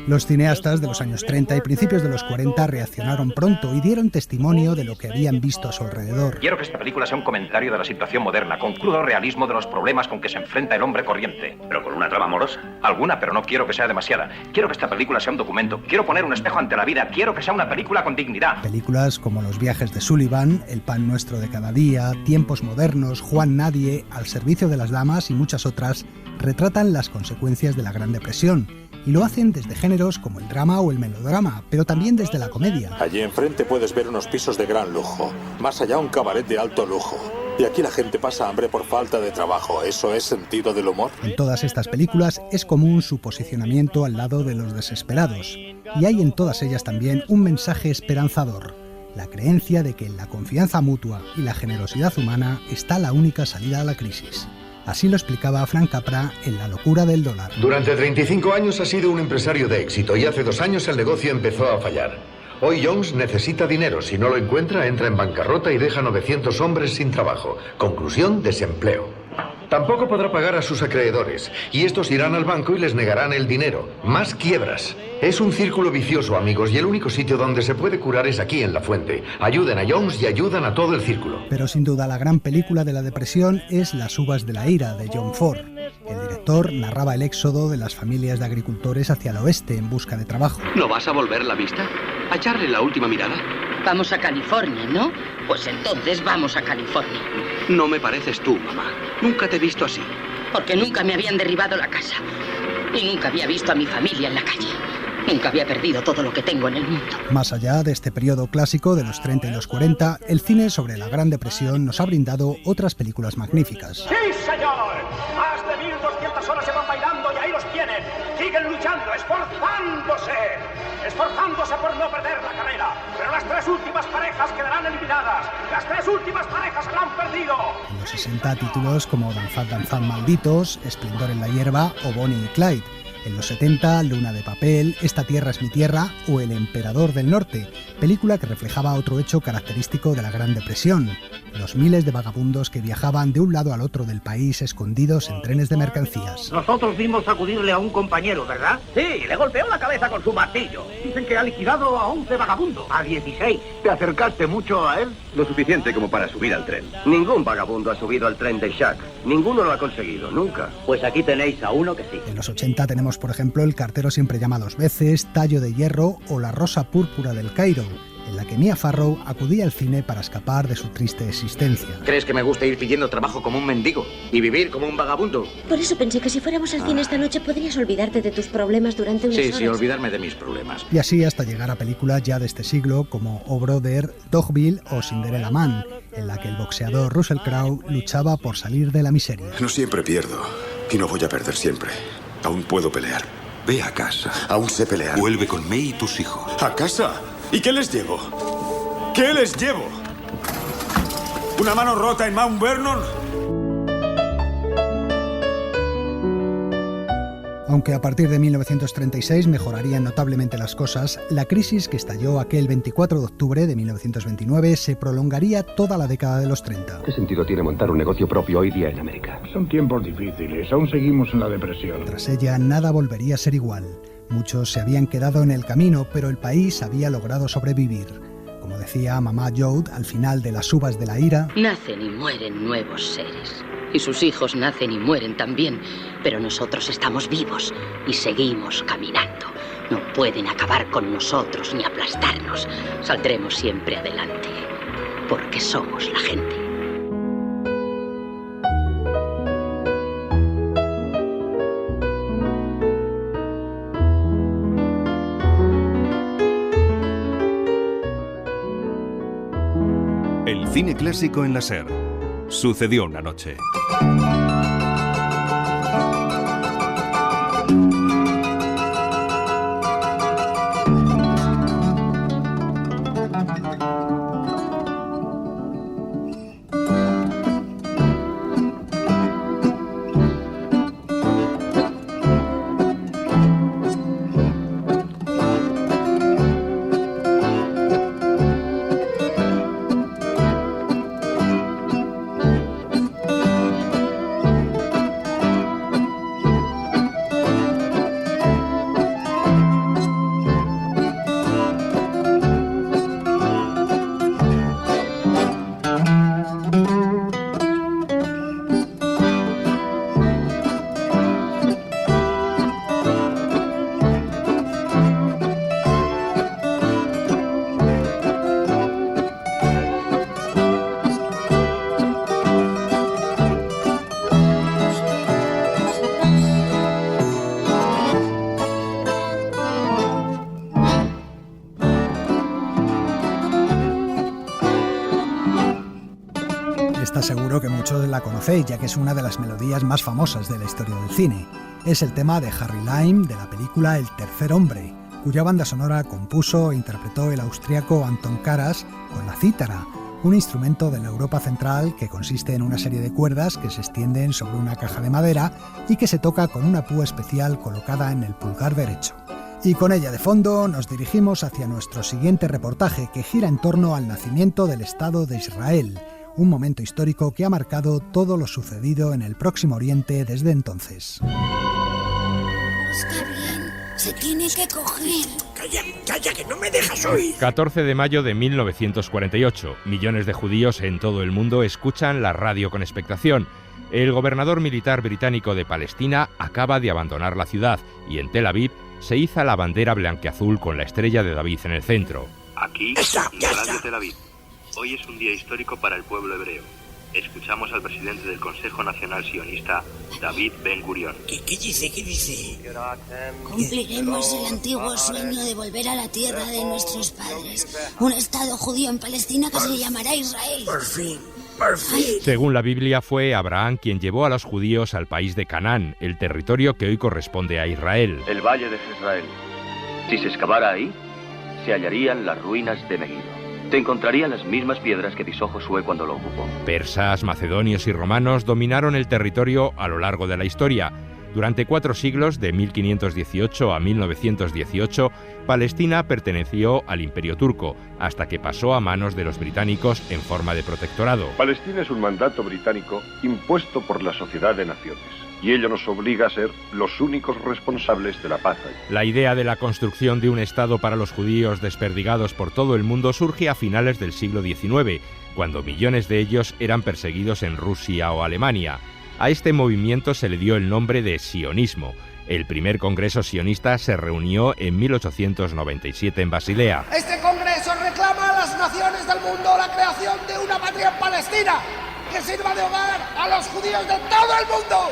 Los cineastas de los años 30 y principios de los 40 reaccionaron pronto y dieron testimonio de lo que habían visto a su alrededor. Quiero que esta película sea un comentario de la situación moderna, con crudo realismo de los problemas con que se enfrenta el hombre corriente. Pero con una trama amorosa. Alguna, pero no quiero que sea demasiada. Quiero que esta película sea un documento. Quiero poner un espejo ante la vida. Quiero que sea una película con dignidad. Películas como Los viajes de Sullivan, El pan nuestro de cada día, Tiempos modernos, Juan Nadie, Al servicio de las damas y muchas otras retratan las consecuencias de la Gran Depresión. Y lo hacen desde géneros como el drama o el melodrama, pero también desde la comedia. Allí enfrente puedes ver unos pisos de gran lujo. Más allá un cabaret de alto lujo. Y aquí la gente pasa hambre por falta de trabajo. ¿Eso es sentido del humor? En todas estas películas es común su posicionamiento al lado de los desesperados. Y hay en todas ellas también un mensaje esperanzador. La creencia de que en la confianza mutua y la generosidad humana está la única salida a la crisis. Así lo explicaba Frank Capra en La locura del dólar. Durante 35 años ha sido un empresario de éxito y hace 2 años el negocio empezó a fallar. Hoy Jones necesita dinero. Si no lo encuentra, entra en bancarrota y deja 900 hombres sin trabajo. Conclusión, desempleo. Tampoco podrá pagar a sus acreedores y estos irán al banco y les negarán el dinero. Más quiebras. Es un círculo vicioso, amigos, y el único sitio donde se puede curar es aquí en La Fuente. Ayuden a Jones y ayudan a todo el círculo. Pero sin duda la gran película de la depresión es Las uvas de la ira, de John Ford. El director narraba el éxodo de las familias de agricultores hacia el oeste en busca de trabajo. ¿No vas a volver la vista? ¿A echarle la última mirada? Vamos a California, ¿no? Pues entonces vamos a California. No me pareces tú, mamá. Nunca te he visto así. Porque nunca me habían derribado la casa. Y nunca había visto a mi familia en la calle. Nunca había perdido todo lo que tengo en el mundo. Más allá de este periodo clásico de los 30 y los 40, el cine sobre la Gran Depresión nos ha brindado otras películas magníficas. ¡Sí, señor! Más de 1.200 horas llevan bailando y ahí los tienen. Siguen luchando, esforzándose por no perder la carrera. Pero las 3 últimas parejas quedarán eliminadas. Las 3 últimas parejas habrán perdido. En los 60 títulos como Danzad, danzad malditos, Esplendor en la hierba o Bonnie y Clyde. En los 70, Luna de papel, Esta tierra es mi tierra o El emperador del norte, película que reflejaba otro hecho característico de la Gran Depresión, los miles de vagabundos que viajaban de un lado al otro del país escondidos en trenes de mercancías. Nosotros vimos sacudirle a un compañero, ¿verdad? Sí, le golpeó la cabeza con su martillo. Dicen que ha liquidado a 11 vagabundos. A 16. ¿Te acercaste mucho a él? Lo suficiente como para subir al tren. Ningún vagabundo ha subido al tren de Shaq. Ninguno lo ha conseguido, nunca. Pues aquí tenéis a uno que sí. En los 80 tenemos, por ejemplo, El cartero siempre llama 2 veces, Tallo de hierro o La rosa púrpura del Cairo, en la que Mia Farrow acudía al cine para escapar de su triste existencia. ¿Crees que me gusta ir pidiendo trabajo como un mendigo y vivir como un vagabundo? Por eso pensé que si fuéramos al cine esta noche podrías olvidarte de tus problemas durante unas horas. Sí, olvidarme de mis problemas. Y así hasta llegar a películas ya de este siglo como Oh Brother, Dogville o Cinderella Man, en la que el boxeador Russell Crowe luchaba por salir de la miseria. No siempre pierdo y no voy a perder siempre. Aún puedo pelear. Ve a casa. Aún sé pelear. Vuelve con May y tus hijos. ¿A casa? ¿Y qué les llevo? ¿Qué les llevo? ¿Una mano rota en Mount Vernon? Aunque a partir de 1936 mejorarían notablemente las cosas, la crisis que estalló aquel 24 de octubre de 1929 se prolongaría toda la década de los 30. ¿Qué sentido tiene montar un negocio propio hoy día en América? Son tiempos difíciles, aún seguimos en la depresión. Tras ella, nada volvería a ser igual. Muchos se habían quedado en el camino, pero el país había logrado sobrevivir. Como decía mamá Jode al final de Las uvas de la ira, nacen y mueren nuevos seres. Y sus hijos nacen y mueren también. Pero nosotros estamos vivos y seguimos caminando. No pueden acabar con nosotros ni aplastarnos. Saldremos siempre adelante. Porque somos la gente. El cine clásico en la SER. Sucedió una noche. esta seguro que muchos la conocéis, ya que es una de las melodías más famosas de la historia del cine. Es el tema de Harry Lime de la película El tercer hombre, cuya banda sonora compuso e interpretó el austriaco Anton Karas con la cítara, un instrumento de la Europa central que consiste en una serie de cuerdas que se extienden sobre una caja de madera y que se toca con una púa especial colocada en el pulgar derecho. Y con ella de fondo nos dirigimos hacia nuestro siguiente reportaje, que gira en torno al nacimiento del Estado de Israel, un momento histórico que ha marcado todo lo sucedido en el Próximo Oriente desde entonces. Está bien, se tiene que coger. Calla, que no me dejas oír. 14 de mayo de 1948. Millones de judíos en todo el mundo escuchan la radio con expectación. El gobernador militar británico de Palestina acaba de abandonar la ciudad y en Tel Aviv se iza la bandera blanqueazul con la estrella de David en el centro. Aquí, Radio Tel Aviv. Hoy es un día histórico para el pueblo hebreo. Escuchamos al presidente del Consejo Nacional Sionista, David Ben Gurion. ¿Qué dice? Cumpliremos el antiguo sueño de volver a la tierra de nuestros padres. Un Estado judío en Palestina que se llamará Israel. Por fin. Según la Biblia, fue Abraham quien llevó a los judíos al país de Canaán, el territorio que hoy corresponde a Israel. El valle de Jezreel. Si se excavara ahí, se hallarían las ruinas de Megiddo. Te encontrarían las mismas piedras que pisó Josué cuando lo ocupó. Persas, macedonios y romanos dominaron el territorio a lo largo de la historia. Durante 4 siglos, de 1518 a 1918, Palestina perteneció al Imperio Turco, hasta que pasó a manos de los británicos en forma de protectorado. Palestina es un mandato británico impuesto por la Sociedad de Naciones, y ello nos obliga a ser los únicos responsables de la paz allí. La idea de la construcción de un Estado para los judíos desperdigados por todo el mundo surge a finales del siglo XIX, cuando millones de ellos eran perseguidos en Rusia o Alemania. A este movimiento se le dio el nombre de sionismo. El primer congreso sionista se reunió en 1897 en Basilea. Este congreso reclama a las naciones del mundo la creación de una patria en Palestina que sirva de hogar a los judíos de todo el mundo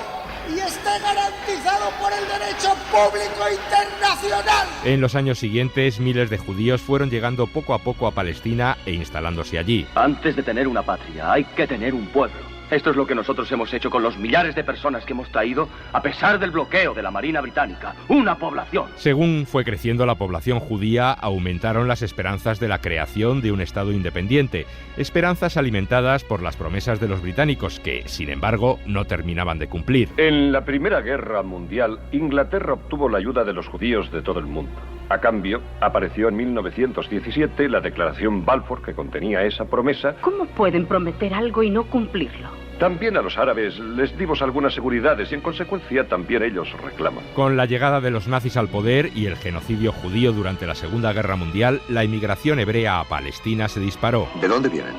y esté garantizado por el derecho público internacional. En los años siguientes, miles de judíos fueron llegando poco a poco a Palestina e instalándose allí. Antes de tener una patria, hay que tener un pueblo. Esto es lo que nosotros hemos hecho con los millares de personas que hemos traído, a pesar del bloqueo de la Marina Británica. ¡Una población! Según fue creciendo la población judía, aumentaron las esperanzas de la creación de un Estado independiente, esperanzas alimentadas por las promesas de los británicos, que, sin embargo, no terminaban de cumplir. En la Primera Guerra Mundial, Inglaterra obtuvo la ayuda de los judíos de todo el mundo. A cambio, apareció en 1917 la Declaración Balfour que contenía esa promesa. ¿Cómo pueden prometer algo y no cumplirlo? También a los árabes les dimos algunas seguridades y en consecuencia también ellos reclaman. Con la llegada de los nazis al poder y el genocidio judío durante la Segunda Guerra Mundial, la inmigración hebrea a Palestina se disparó. ¿De dónde vienen?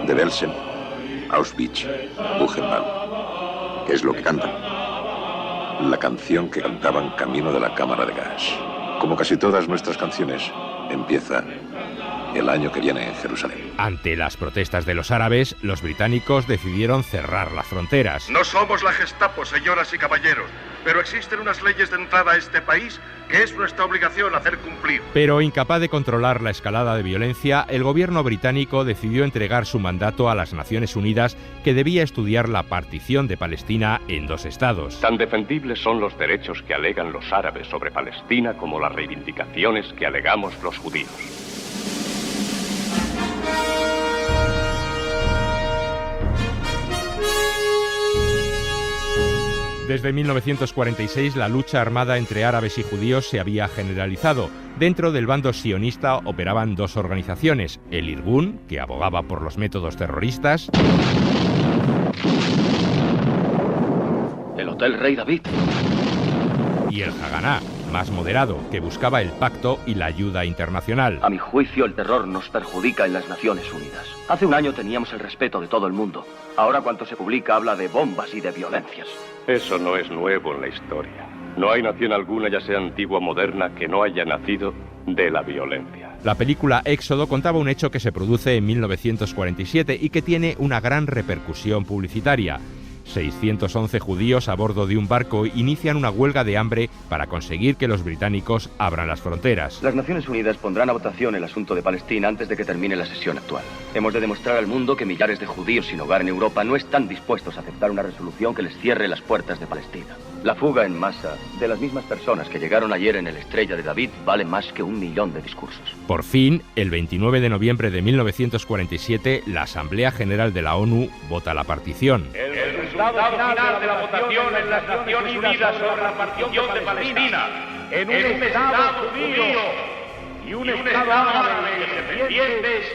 De Belsen, Auschwitz, Buchenwald. ¿Qué es lo que cantan? La canción que cantaban camino de la cámara de gas. Como casi todas nuestras canciones, empieza el año que viene en Jerusalén. Ante las protestas de los árabes, los británicos decidieron cerrar las fronteras. No somos la Gestapo, señoras y caballeros, pero existen unas leyes de entrada a este país que es nuestra obligación hacer cumplir. Pero incapaz de controlar la escalada de violencia, el gobierno británico decidió entregar su mandato a las Naciones Unidas, que debía estudiar la partición de Palestina en 2 estados. Tan defendibles son los derechos que alegan los árabes sobre Palestina como las reivindicaciones que alegamos los judíos. Desde 1946 la lucha armada entre árabes y judíos se había generalizado. Dentro del bando sionista operaban 2 organizaciones, el Irgun, que abogaba por los métodos terroristas, el Hotel Rey David, y el Haganá, más moderado, que buscaba el pacto y la ayuda internacional. A mi juicio, el terror nos perjudica en las Naciones Unidas. Hace un año teníamos el respeto de todo el mundo. Ahora cuanto se publica habla de bombas y de violencias. Eso no es nuevo en la historia. No hay nación alguna, ya sea antigua o moderna, que no haya nacido de la violencia. La película Éxodo contaba un hecho que se produce en 1947 y que tiene una gran repercusión publicitaria. 611 judíos a bordo de un barco inician una huelga de hambre para conseguir que los británicos abran las fronteras. Las Naciones Unidas pondrán a votación el asunto de Palestina antes de que termine la sesión actual. Hemos de demostrar al mundo que millares de judíos sin hogar en Europa no están dispuestos a aceptar una resolución que les cierre las puertas de Palestina. La fuga en masa de las mismas personas que llegaron ayer en el Estrella de David vale más que 1 millón de discursos. Por fin, el 29 de noviembre de 1947, la Asamblea General de la ONU vota la partición. El resultado final de la votación en las Naciones Unidas sobre la partición de Palestina en un Estado judío y un Estado árabe independientes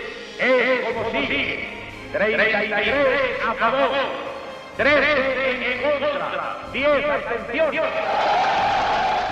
es como sigue: 33 a favor, 13 en contra, 10 abstenciones.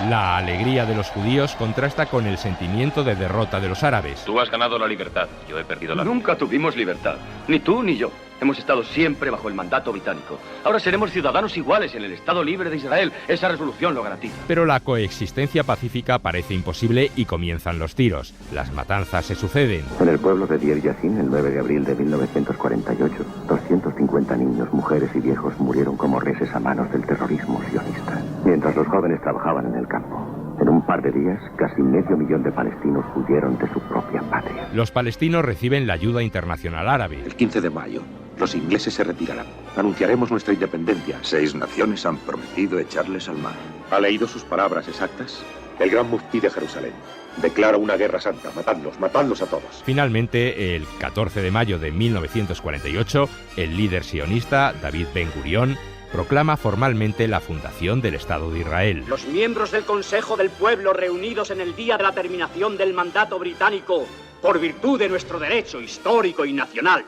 La alegría de los judíos contrasta con el sentimiento de derrota de los árabes. Tú has ganado la libertad, yo he perdido la vida. Nunca tuvimos libertad, ni tú ni yo. Hemos estado siempre bajo el mandato británico. Ahora seremos ciudadanos iguales en el Estado libre de Israel. Esa resolución lo garantiza. Pero la coexistencia pacífica parece imposible y comienzan los tiros. Las matanzas se suceden. En el pueblo de Deir Yassin, el 9 de abril de 1948, 250 niños, mujeres y viejos murieron como reses a manos del terrorismo sionista, mientras los jóvenes trabajaban en el campo. En un par de días, casi 500.000 de palestinos huyeron de su propia patria. Los palestinos reciben la ayuda internacional árabe. El 15 de mayo, los ingleses se retirarán. Anunciaremos nuestra independencia. 6 naciones han prometido echarles al mar. ¿Ha leído sus palabras exactas? El gran muftí de Jerusalén declara una guerra santa. Matadlos a todos. Finalmente, el 14 de mayo de 1948, el líder sionista, David Ben-Gurión, proclama formalmente la fundación del Estado de Israel. Los miembros del Consejo del Pueblo reunidos en el día de la terminación del mandato británico, por virtud de nuestro derecho histórico y nacional,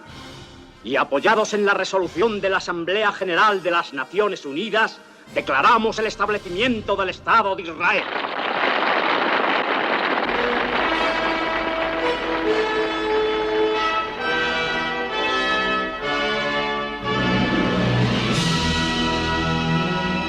y apoyados en la resolución de la Asamblea General de las Naciones Unidas, declaramos el establecimiento del Estado de Israel.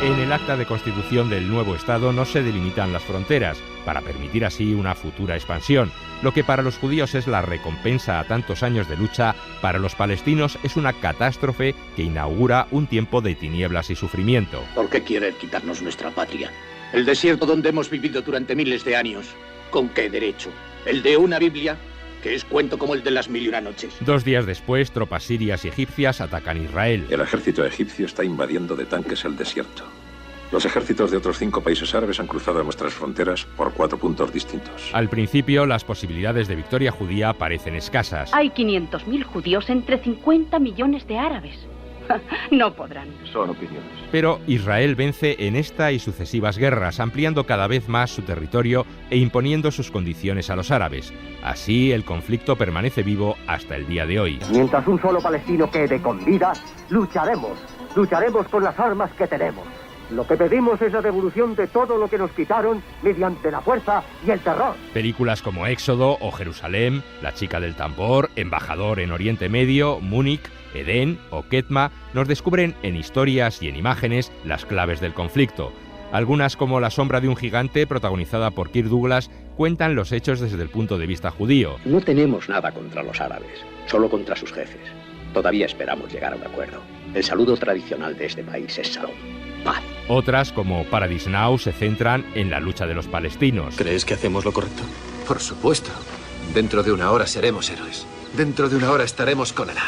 En el acta de constitución del nuevo Estado no se delimitan las fronteras, para permitir así una futura expansión. Lo que para los judíos es la recompensa a tantos años de lucha, para los palestinos es una catástrofe que inaugura un tiempo de tinieblas y sufrimiento. ¿Por qué quieren quitarnos nuestra patria? El desierto donde hemos vivido durante miles de años. ¿Con qué derecho? ¿El de una Biblia? Que es cuento como el de las 1001 noches. 2 días después, tropas sirias y egipcias atacan Israel. El ejército egipcio está invadiendo de tanques el desierto. Los ejércitos de otros 5 países árabes han cruzado nuestras fronteras por 4 puntos distintos. Al principio, las posibilidades de victoria judía parecen escasas. Hay 500.000 judíos entre 50 millones de árabes. No podrán. Son opiniones. Pero Israel vence en esta y sucesivas guerras, ampliando cada vez más su territorio e imponiendo sus condiciones a los árabes. Así, el conflicto permanece vivo hasta el día de hoy. Mientras un solo palestino quede con vida, lucharemos con las armas que tenemos. Lo que pedimos es la devolución de todo lo que nos quitaron mediante la fuerza y el terror. Películas como Éxodo o Jerusalén, La chica del tambor, Embajador en Oriente Medio, Múnich, Edén o Ketma nos descubren en historias y en imágenes las claves del conflicto. Algunas, como La sombra de un gigante, protagonizada por Kirk Douglas, cuentan los hechos desde el punto de vista judío. No tenemos nada contra los árabes, solo contra sus jefes. Todavía esperamos llegar a un acuerdo. El saludo tradicional de este país es Shalom, paz. Otras, como Paradise Now, se centran en la lucha de los palestinos. ¿Crees que hacemos lo correcto? Por supuesto. Dentro de una hora seremos héroes. Dentro de una hora estaremos con Alá,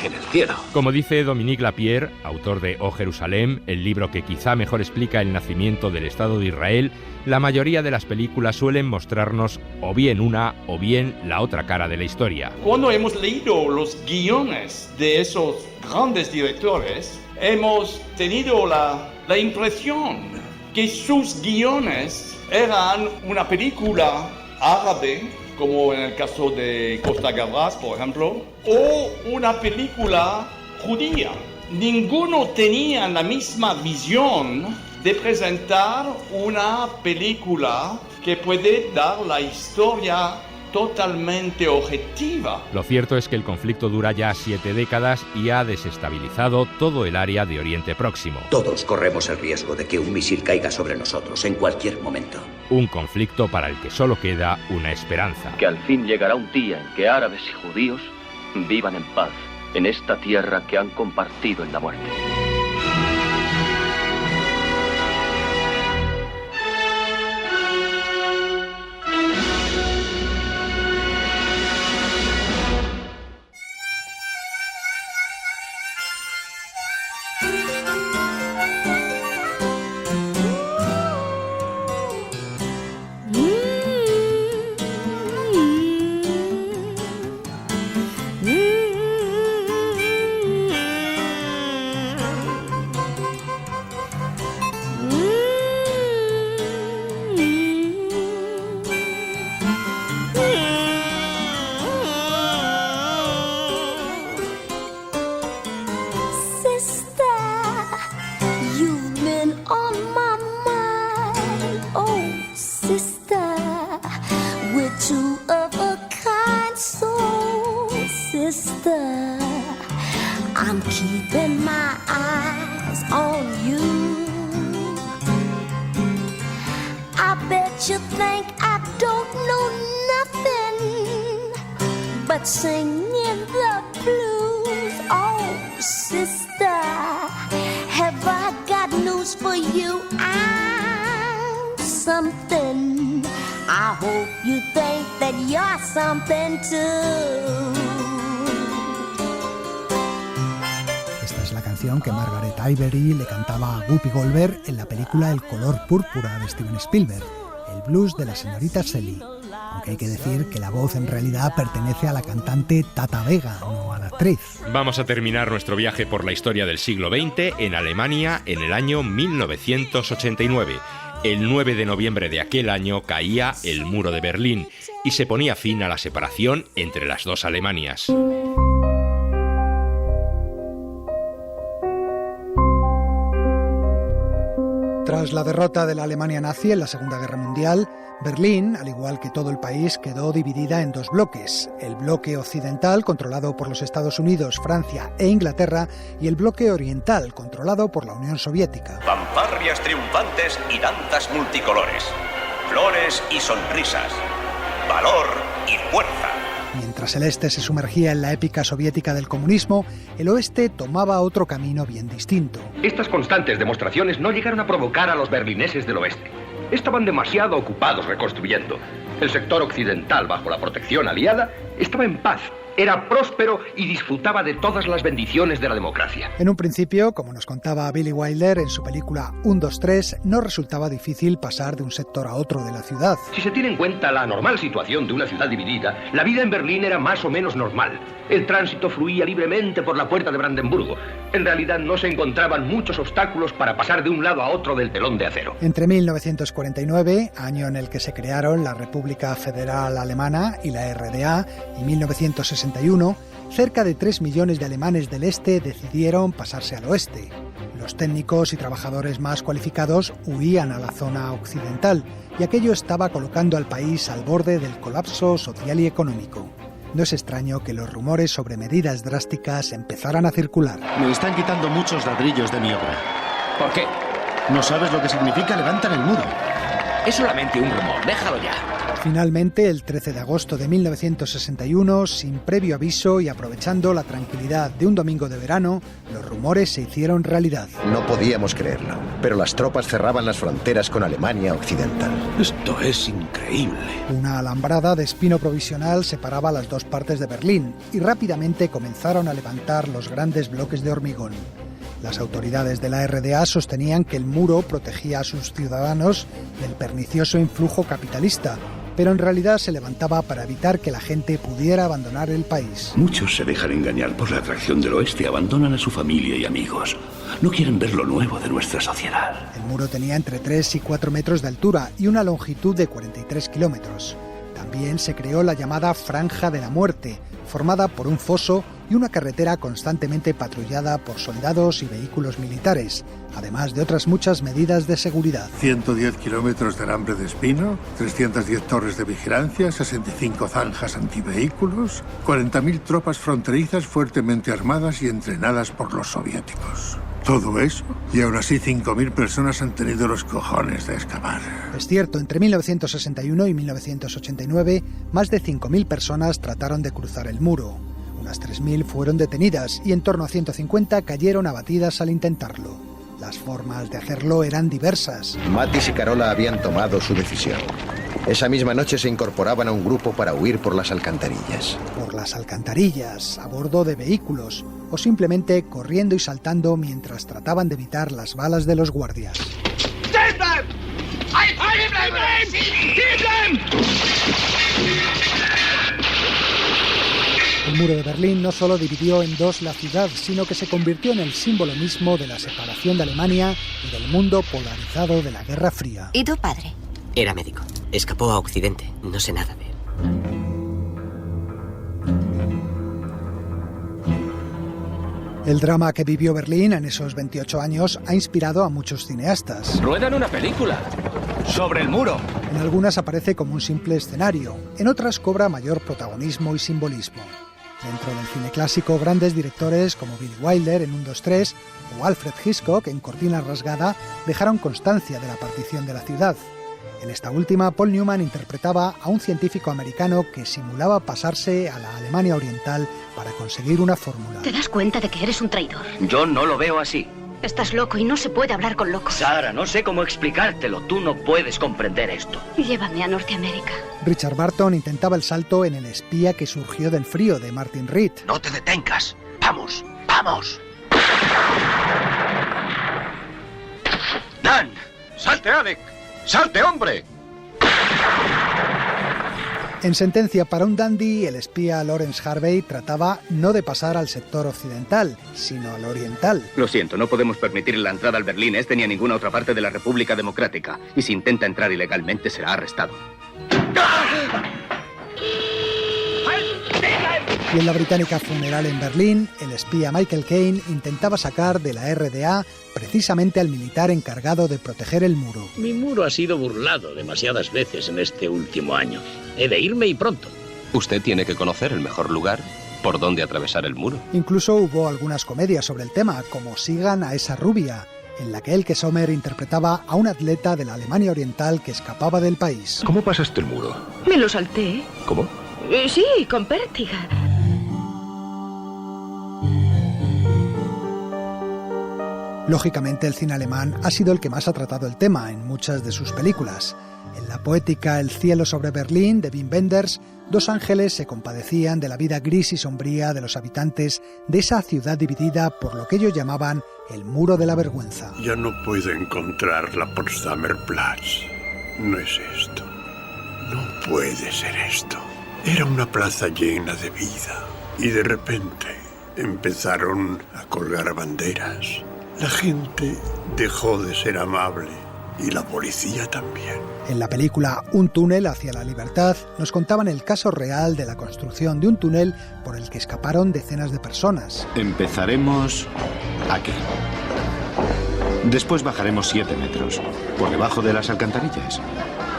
en el cielo. Como dice Dominique Lapierre, autor de O Jerusalén, el libro que quizá mejor explica el nacimiento del Estado de Israel, la mayoría de las películas suelen mostrarnos o bien una o bien la otra cara de la historia. Cuando hemos leído los guiones de esos grandes directores, hemos tenido la impresión que sus guiones eran una película árabe, como en el caso de Costa Gavras, por ejemplo, o una película judía. Ninguno tenía la misma visión de presentar una película que puede dar la historia totalmente objetiva. Lo cierto es que el conflicto dura ya 7 décadas y ha desestabilizado todo el área de Oriente Próximo. Todos corremos el riesgo de que un misil caiga sobre nosotros en cualquier momento. Un conflicto para el que solo queda una esperanza. Que al fin llegará un día en que árabes y judíos vivan en paz en esta tierra que han compartido en la muerte. sister, I'm keeping my eyes on you. I bet you think I don't know nothing but singing the blues. Oh, sister, have I got news for you? I'm something. I hope you think that you're something too. Esta es la canción que Margaret Avery le cantaba a Whoopi Goldberg en la película El color púrpura de Steven Spielberg, el blues de la señorita Shelley. Aunque hay que decir que la voz en realidad pertenece a la cantante Tata Vega, no a la actriz. Vamos a terminar nuestro viaje por la historia del siglo XX en Alemania en el año 1989. El 9 de noviembre de aquel año caía el muro de Berlín y se ponía fin a la separación entre las dos Alemanias. Tras la derrota de la Alemania nazi en la Segunda Guerra Mundial, Berlín, al igual que todo el país, quedó dividida en dos bloques: el bloque occidental, controlado por los Estados Unidos, Francia e Inglaterra, y el bloque oriental, controlado por la Unión Soviética. Fanfarrias triunfantes y danzas multicolores, flores y sonrisas, valor y fuerza. Mientras el este se sumergía en la épica soviética del comunismo, el oeste tomaba otro camino bien distinto. Estas constantes demostraciones no llegaron a provocar a los berlineses del oeste. Estaban demasiado ocupados reconstruyendo. El sector occidental, bajo la protección aliada, estaba en paz, era próspero y disfrutaba de todas las bendiciones de la democracia. En un principio, como nos contaba Billy Wilder en su película 1, 2, 3, no resultaba difícil pasar de un sector a otro de la ciudad. Si se tiene en cuenta la normal situación de una ciudad dividida, la vida en Berlín era más o menos normal. El tránsito fluía libremente por la puerta de Brandenburgo. En realidad no se encontraban muchos obstáculos para pasar de un lado a otro del telón de acero. Entre 1949, año en el que se crearon la República Federal Alemana y la RDA, y 1961, cerca de 3 millones de alemanes del este decidieron pasarse al oeste. Los técnicos y trabajadores más cualificados huían a la zona occidental, y aquello estaba colocando al país al borde del colapso social y económico. No es extraño que los rumores sobre medidas drásticas empezaran a circular. Me están quitando muchos ladrillos de mi obra. ¿Por qué? ¿No sabes lo que significa levantar el muro? Es solamente un rumor, déjalo ya. Finalmente, el 13 de agosto de 1961, sin previo aviso y aprovechando la tranquilidad de un domingo de verano, los rumores se hicieron realidad. No podíamos creerlo, pero las tropas cerraban las fronteras con Alemania Occidental. Esto es increíble. Una alambrada de espino provisional separaba las dos partes de Berlín y rápidamente comenzaron a levantar los grandes bloques de hormigón. Las autoridades de la RDA sostenían que el muro protegía a sus ciudadanos del pernicioso influjo capitalista, pero en realidad se levantaba para evitar que la gente pudiera abandonar el país. Muchos se dejan engañar por la atracción del oeste, abandonan a su familia y amigos. No quieren ver lo nuevo de nuestra sociedad. El muro tenía entre 3 y 4 metros de altura y una longitud de 43 kilómetros. También se creó la llamada Franja de la Muerte, formada por un foso y una carretera constantemente patrullada por soldados y vehículos militares, además de otras muchas medidas de seguridad. 110 kilómetros de alambre de espino, 310 torres de vigilancia, 65 zanjas antivehículos, 40.000 tropas fronterizas fuertemente armadas y entrenadas por los soviéticos. Todo eso, y aún así 5.000 personas han tenido los cojones de excavar. Es cierto, entre 1961 y 1989, más de 5.000 personas trataron de cruzar el muro. Unas 3.000 fueron detenidas y en torno a 150 cayeron abatidas al intentarlo. Las formas de hacerlo eran diversas. Matis y Carola habían tomado su decisión. Esa misma noche se incorporaban a un grupo para huir por las alcantarillas. Por las alcantarillas, a bordo de vehículos, o simplemente corriendo y saltando mientras trataban de evitar las balas de los guardias. El muro de Berlín no solo dividió en dos la ciudad, sino que se convirtió en el símbolo mismo de la separación de Alemania y del mundo polarizado de la Guerra Fría. ¿Y tu padre? Era médico. Escapó a Occidente. No sé nada de él. El drama que vivió Berlín en esos 28 años ha inspirado a muchos cineastas. Ruedan una película sobre el muro. En algunas aparece como un simple escenario, en otras cobra mayor protagonismo y simbolismo. Dentro del cine clásico, grandes directores como Billy Wilder en 1, 2, 3 o Alfred Hitchcock en Cortina Rasgada dejaron constancia de la partición de la ciudad. En esta última, Paul Newman interpretaba a un científico americano que simulaba pasarse a la Alemania Oriental para conseguir una fórmula. ¿Te das cuenta de que eres un traidor? Yo no lo veo así. Estás loco y no se puede hablar con locos. Sara, no sé cómo explicártelo. Tú no puedes comprender esto. Llévame a Norteamérica. Richard Burton intentaba el salto en El espía que surgió del frío de Martin Reed. No te detengas. Vamos, vamos. Dan, salte, Alec. ¡Salte, hombre! En Sentencia para un dandy, el espía Lawrence Harvey trataba no de pasar al sector occidental, sino al oriental. Lo siento, no podemos permitir la entrada al Berlín Este ni a ninguna otra parte de la República Democrática. Y si intenta entrar ilegalmente, será arrestado. Y en la británica Funeral en Berlín, el espía Michael Caine intentaba sacar de la RDA precisamente al militar encargado de proteger el muro. Mi muro ha sido burlado demasiadas veces en este último año. He de irme y pronto. Usted tiene que conocer el mejor lugar por donde atravesar el muro. Incluso hubo algunas comedias sobre el tema, como Sigan a esa rubia, en la que Elke Sommer interpretaba a un atleta de la Alemania Oriental que escapaba del país. ¿Cómo pasaste el muro? Me lo salté. ¿Cómo? Sí, con pértiga. Lógicamente, el cine alemán ha sido el que más ha tratado el tema en muchas de sus películas. En la poética El cielo sobre Berlín, de Wim Wenders, dos ángeles se compadecían de la vida gris y sombría de los habitantes de esa ciudad dividida por lo que ellos llamaban el muro de la vergüenza. Ya no puedo encontrar la Potsdamer Platz. No es esto. No puede ser esto. Era una plaza llena de vida. Y de repente empezaron a colgar banderas. La gente dejó de ser amable y la policía también. En la película Un túnel hacia la libertad nos contaban el caso real de la construcción de un túnel por el que escaparon decenas de personas. Empezaremos aquí. Después bajaremos 7 metros, por debajo de las alcantarillas.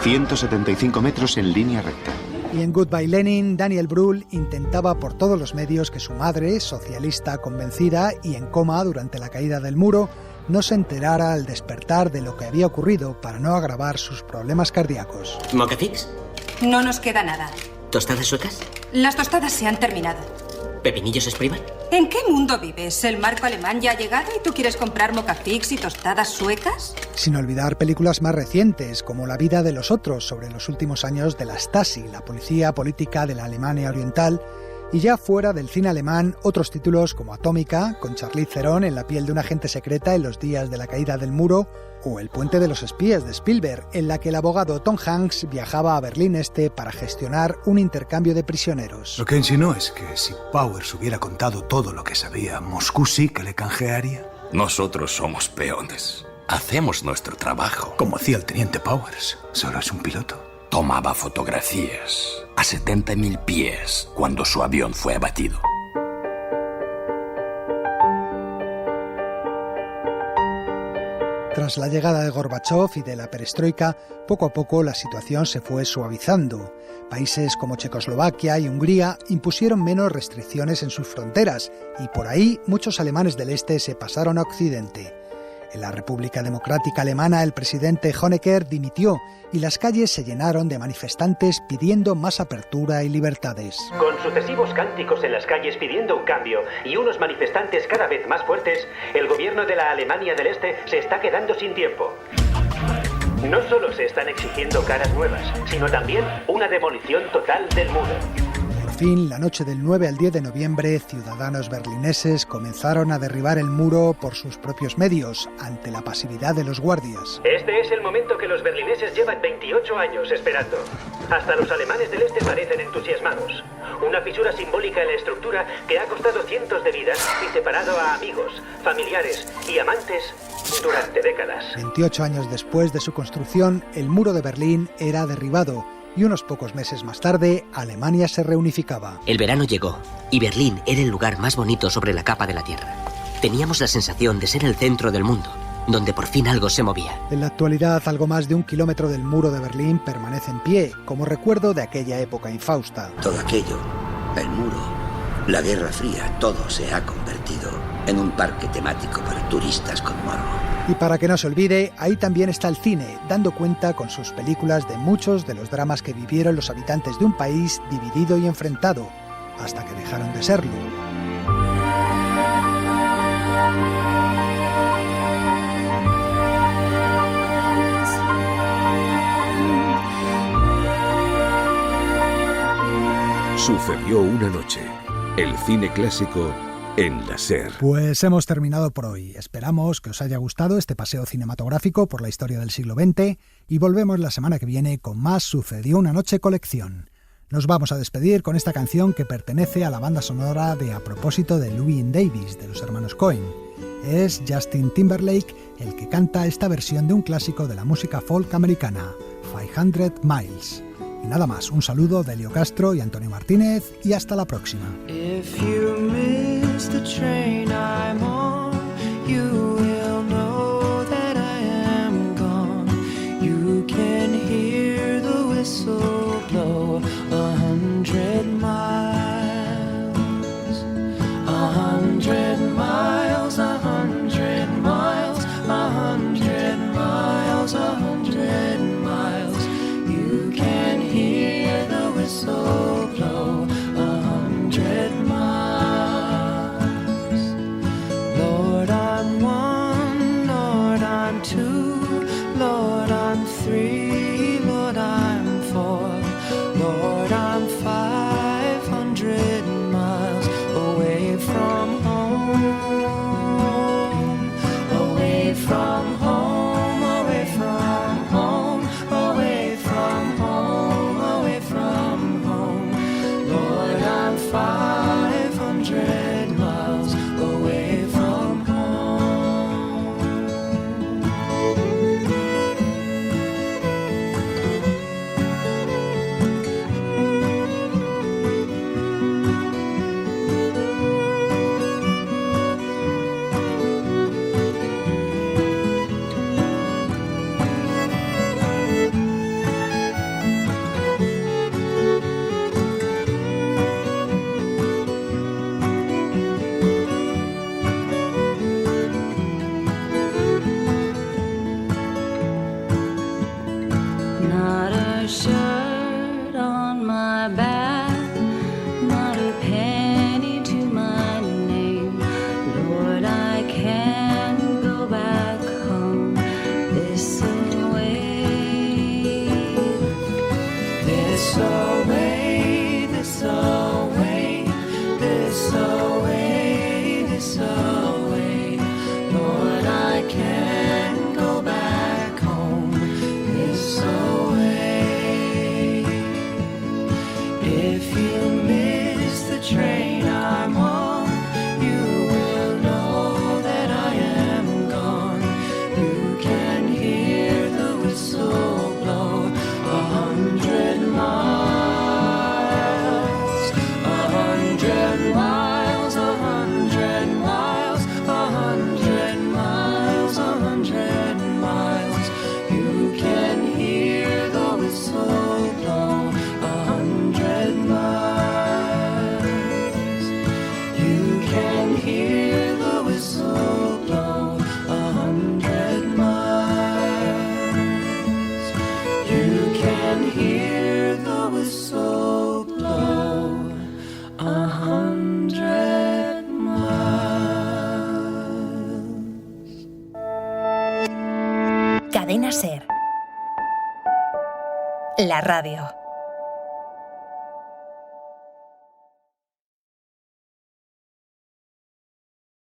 175 metros en línea recta. Y en Goodbye Lenin, Daniel Brühl intentaba por todos los medios que su madre, socialista convencida y en coma durante la caída del muro, no se enterara al despertar de lo que había ocurrido para no agravar sus problemas cardíacos. ¿Mocafix? No nos queda nada. ¿Tostadas suecas? Las tostadas se han terminado. ¿Pepinillos Springer? ¿En qué mundo vives? ¿El marco alemán ya ha llegado y tú quieres comprar Mocafix y tostadas suecas? Sin olvidar películas más recientes, como La vida de los otros, sobre los últimos años de la Stasi, la policía política de la Alemania Oriental, y ya fuera del cine alemán, otros títulos como Atómica, con Charlize Theron en la piel de una agente secreta en los días de la caída del muro, o El puente de los espías de Spielberg, en la que el abogado Tom Hanks viajaba a Berlín Este para gestionar un intercambio de prisioneros. Lo que insinuó es que si Powers hubiera contado todo lo que sabía, Moscú sí que le canjearía. Nosotros somos peones. Hacemos nuestro trabajo. Como hacía el teniente Powers. Solo es un piloto. Tomaba fotografías a 70.000 pies cuando su avión fue abatido. Tras la llegada de Gorbachov y de la perestroika, poco a poco la situación se fue suavizando. Países como Checoslovaquia y Hungría impusieron menos restricciones en sus fronteras y por ahí muchos alemanes del este se pasaron a Occidente. En la República Democrática Alemana el presidente Honecker dimitió y las calles se llenaron de manifestantes pidiendo más apertura y libertades. Con sucesivos cánticos en las calles pidiendo un cambio y unos manifestantes cada vez más fuertes, el gobierno de la Alemania del Este se está quedando sin tiempo. No solo se están exigiendo caras nuevas, sino también una demolición total del muro. Por fin, la noche del 9 al 10 de noviembre, ciudadanos berlineses comenzaron a derribar el muro por sus propios medios, ante la pasividad de los guardias. Este es el momento que los berlineses llevan 28 años esperando. Hasta los alemanes del Este parecen entusiasmados. Una fisura simbólica en la estructura que ha costado cientos de vidas y separado a amigos, familiares y amantes durante décadas. 28 años después de su construcción, el muro de Berlín era derribado. Y unos pocos meses más tarde, Alemania se reunificaba. El verano llegó y Berlín era el lugar más bonito sobre la capa de la Tierra. Teníamos la sensación de ser el centro del mundo, donde por fin algo se movía. En la actualidad, algo más de 1 kilómetro del muro de Berlín permanece en pie, como recuerdo de aquella época infausta. Todo aquello, el muro, la Guerra Fría, todo se ha convertido en un parque temático para turistas con morbo. Y para que no se olvide, ahí también está el cine, dando cuenta con sus películas de muchos de los dramas que vivieron los habitantes de un país dividido y enfrentado, hasta que dejaron de serlo. Sucedió una noche. El cine clásico en la SER. Pues hemos terminado por hoy. Esperamos que os haya gustado este paseo cinematográfico por la historia del siglo XX y volvemos la semana que viene con más Sucedió una noche colección. Nos vamos a despedir con esta canción que pertenece a la banda sonora de A propósito de Llewyn Davis, de los hermanos Coen. Es Justin Timberlake el que canta esta versión de un clásico de la música folk americana, 500 Miles. Y nada más, un saludo de Elio Castro y Antonio Martínez y hasta la próxima. If you miss the train I'm on, you will know that I am gone. You can hear the whistle blow 100 miles, 100 miles, 100 miles, 100 miles, 100 miles. You can hear the whistle blow 100 miles. Lord, I'm one, Lord, I'm two, Lord, I'm three, Lord, I'm four, Lord, I'm 500 miles away from home, away from home, away from home, away from home, away from home. Lord, I'm 500 miles away from home. Not a shirt on my back, not a penny to my name. Lord, I can't go back home this away, this away, this away, this away, this away. Lord, I can't go back home this away. If you miss the train I'm on, you will know that I am gone. You can hear the whistle blow 100 miles, 100 miles, 100 miles, 100 miles, 100 miles. You can hear the whistle blow 100 miles. You can hear the whistle blow 100 miles. You can hear the whistle blow 100 miles. Cadena SER. La radio.